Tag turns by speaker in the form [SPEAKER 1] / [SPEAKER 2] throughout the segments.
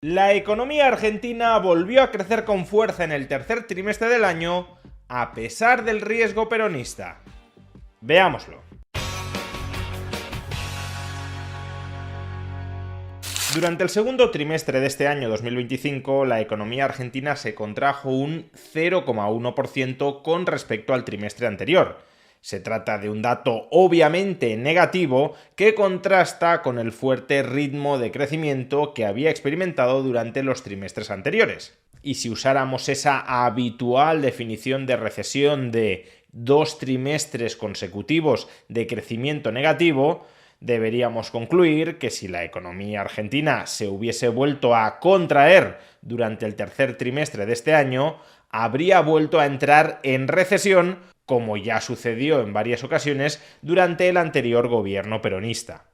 [SPEAKER 1] La economía argentina volvió a crecer con fuerza en el tercer trimestre del año, a pesar del riesgo peronista. Veámoslo. Durante el segundo trimestre de este año 2025, la economía argentina se contrajo un 0,1% con respecto al trimestre anterior. Se trata de un dato obviamente negativo que contrasta con el fuerte ritmo de crecimiento que había experimentado durante los trimestres anteriores. Y si usáramos esa habitual definición de recesión de 2 trimestres consecutivos de crecimiento negativo, deberíamos concluir que si la economía argentina se hubiese vuelto a contraer durante el tercer trimestre de este año, habría vuelto a entrar en recesión, como ya sucedió en varias ocasiones durante el anterior gobierno peronista.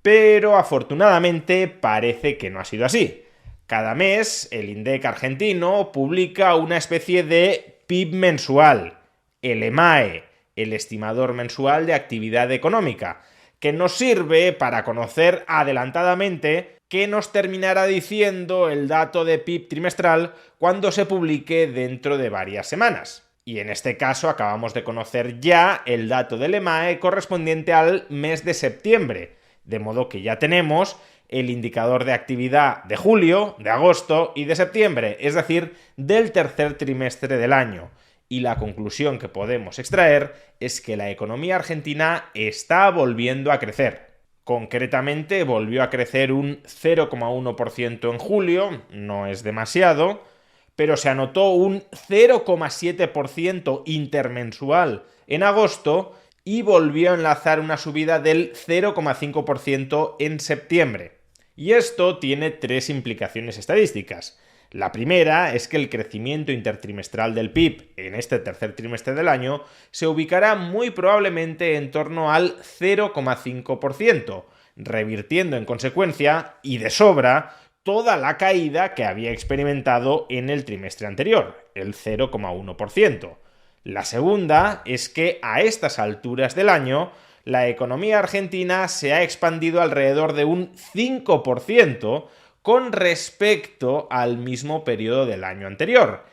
[SPEAKER 1] Pero afortunadamente parece que no ha sido así. Cada mes el INDEC argentino publica una especie de PIB mensual, el EMAE, el estimador mensual de actividad económica, que nos sirve para conocer adelantadamente qué nos terminará diciendo el dato de PIB trimestral cuando se publique dentro de varias semanas. Y en este caso acabamos de conocer ya el dato del EMAE correspondiente al mes de septiembre, de modo que ya tenemos el indicador de actividad de julio, de agosto y de septiembre, es decir, del tercer trimestre del año. Y la conclusión que podemos extraer es que la economía argentina está volviendo a crecer. Concretamente, volvió a crecer un 0,1% en julio, no es demasiado, pero se anotó un 0,7% intermensual en agosto y volvió a enlazar una subida del 0,5% en septiembre. Y esto tiene tres implicaciones estadísticas. La primera es que el crecimiento intertrimestral del PIB en este tercer trimestre del año se ubicará muy probablemente en torno al 0,5%, revirtiendo en consecuencia, y de sobra, toda la caída que había experimentado en el trimestre anterior, el 0,1%. La segunda es que a estas alturas del año la economía argentina se ha expandido alrededor de un 5% con respecto al mismo periodo del año anterior.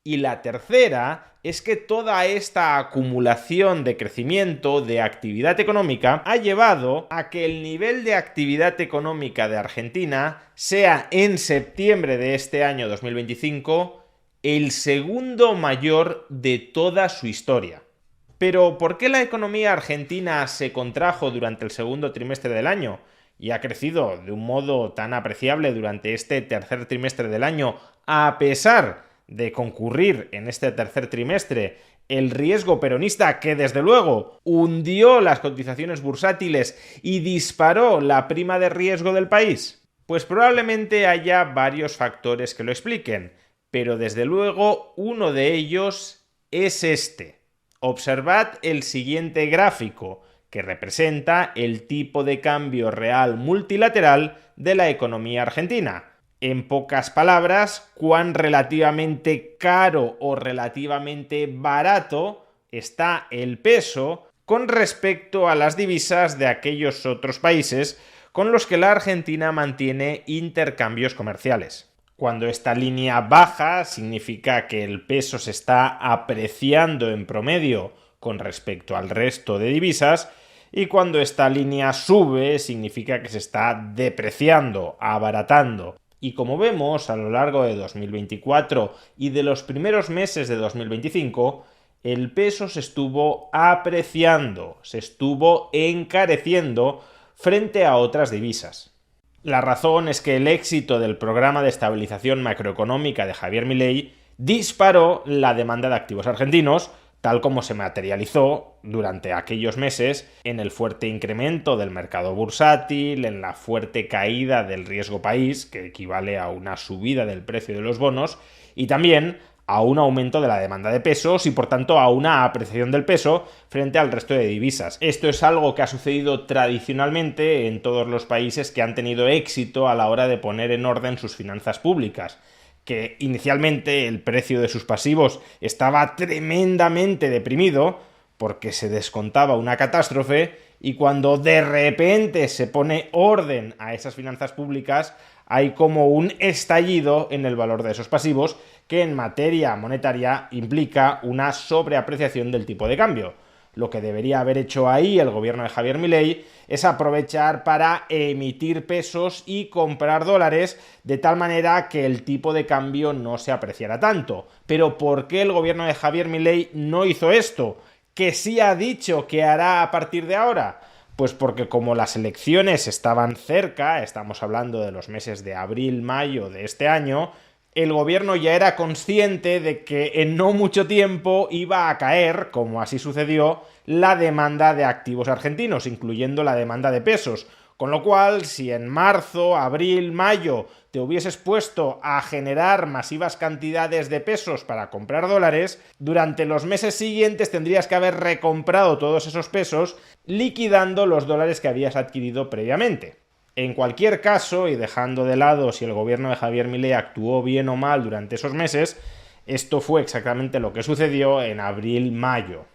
[SPEAKER 1] Y la tercera es que toda esta acumulación de crecimiento de actividad económica ha llevado a que el nivel de actividad económica de Argentina sea en septiembre de este año 2025 el segundo mayor de toda su historia. Pero ¿por qué la economía argentina se contrajo durante el segundo trimestre del año y ha crecido de un modo tan apreciable durante este tercer trimestre del año, a pesar de concurrir en este tercer trimestre el riesgo peronista que desde luego hundió las cotizaciones bursátiles y disparó la prima de riesgo del país? Pues probablemente haya varios factores que lo expliquen, pero desde luego uno de ellos es este. Observad el siguiente gráfico, que representa el tipo de cambio real multilateral de la economía argentina. En pocas palabras, cuán relativamente caro o relativamente barato está el peso con respecto a las divisas de aquellos otros países con los que la Argentina mantiene intercambios comerciales. Cuando esta línea baja, significa que el peso se está apreciando en promedio con respecto al resto de divisas, y cuando esta línea sube, significa que se está depreciando, abaratando. Y como vemos a lo largo de 2024 y de los primeros meses de 2025, el peso se estuvo apreciando, se estuvo encareciendo frente a otras divisas. La razón es que el éxito del programa de estabilización macroeconómica de Javier Milei disparó la demanda de activos argentinos, tal como se materializó durante aquellos meses en el fuerte incremento del mercado bursátil, en la fuerte caída del riesgo país, que equivale a una subida del precio de los bonos, y también a un aumento de la demanda de pesos y por tanto a una apreciación del peso frente al resto de divisas. Esto es algo que ha sucedido tradicionalmente en todos los países que han tenido éxito a la hora de poner en orden sus finanzas públicas, que inicialmente el precio de sus pasivos estaba tremendamente deprimido porque se descontaba una catástrofe, y cuando de repente se pone orden a esas finanzas públicas, hay como un estallido en el valor de esos pasivos que en materia monetaria implica una sobreapreciación del tipo de cambio. Lo que debería haber hecho ahí el gobierno de Javier Milei es aprovechar para emitir pesos y comprar dólares de tal manera que el tipo de cambio no se apreciara tanto. Pero ¿por qué el gobierno de Javier Milei no hizo esto? ¿Que sí ha dicho que hará a partir de ahora? Pues porque como las elecciones estaban cerca, estamos hablando de los meses de abril, mayo de este año, el gobierno ya era consciente de que en no mucho tiempo iba a caer, como así sucedió, la demanda de activos argentinos, incluyendo la demanda de pesos. Con lo cual, si en marzo, abril, mayo te hubieses puesto a generar masivas cantidades de pesos para comprar dólares, durante los meses siguientes tendrías que haber recomprado todos esos pesos, liquidando los dólares que habías adquirido previamente. En cualquier caso, y dejando de lado si el gobierno de Javier Milei actuó bien o mal durante esos meses, esto fue exactamente lo que sucedió en abril-mayo.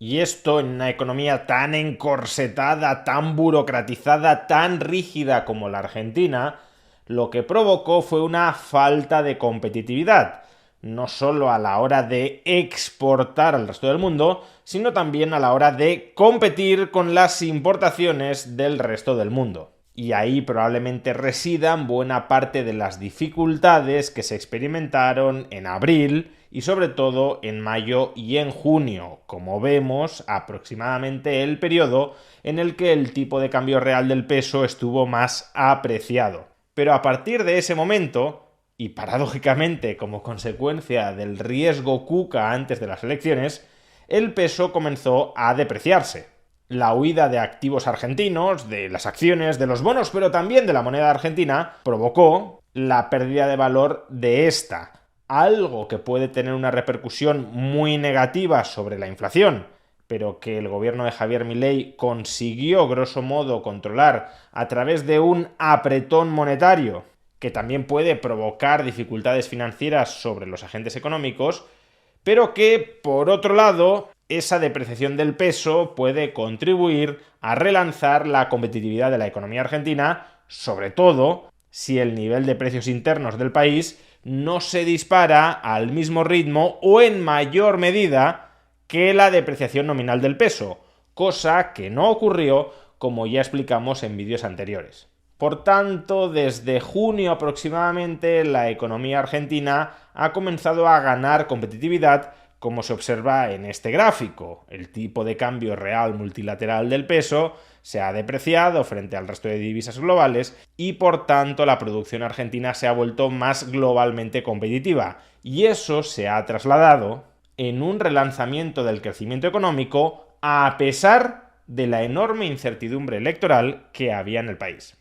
[SPEAKER 1] Y esto en una economía tan encorsetada, tan burocratizada, tan rígida como la Argentina, lo que provocó fue una falta de competitividad, no solo a la hora de exportar al resto del mundo, sino también a la hora de competir con las importaciones del resto del mundo. Y ahí probablemente residan buena parte de las dificultades que se experimentaron en abril y sobre todo en mayo y en junio, como vemos aproximadamente el periodo en el que el tipo de cambio real del peso estuvo más apreciado. Pero a partir de ese momento, y paradójicamente como consecuencia del riesgo Kuka antes de las elecciones, el peso comenzó a depreciarse. La huida de activos argentinos, de las acciones, de los bonos, pero también de la moneda argentina, provocó la pérdida de valor de esta. Algo que puede tener una repercusión muy negativa sobre la inflación, pero que el gobierno de Javier Milei consiguió, grosso modo, controlar a través de un apretón monetario, que también puede provocar dificultades financieras sobre los agentes económicos, pero que, por otro lado, esa depreciación del peso puede contribuir a relanzar la competitividad de la economía argentina, sobre todo si el nivel de precios internos del país no se dispara al mismo ritmo o en mayor medida que la depreciación nominal del peso, cosa que no ocurrió, como ya explicamos en vídeos anteriores. Por tanto, desde junio aproximadamente, la economía argentina ha comenzado a ganar competitividad, como se observa en este gráfico. El tipo de cambio real multilateral del peso se ha depreciado frente al resto de divisas globales y por tanto la producción argentina se ha vuelto más globalmente competitiva. Y eso se ha trasladado en un relanzamiento del crecimiento económico a pesar de la enorme incertidumbre electoral que había en el país.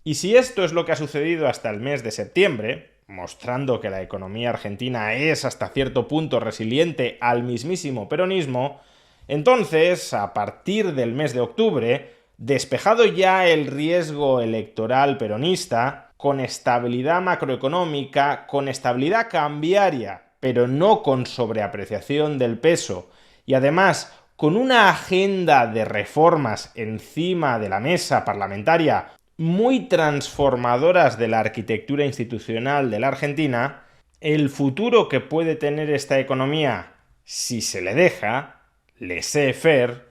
[SPEAKER 1] Y si esto es lo que ha sucedido hasta el mes de septiembre, mostrando que la economía argentina es hasta cierto punto resiliente al mismísimo peronismo, entonces, a partir del mes de octubre, despejado ya el riesgo electoral peronista, con estabilidad macroeconómica, con estabilidad cambiaria, pero no con sobreapreciación del peso, y además con una agenda de reformas encima de la mesa parlamentaria muy transformadoras de la arquitectura institucional de la Argentina, el futuro que puede tener esta economía, si se le deja, laissez-faire,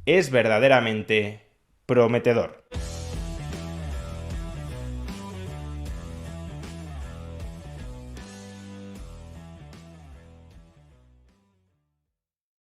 [SPEAKER 1] es verdaderamente prometedor.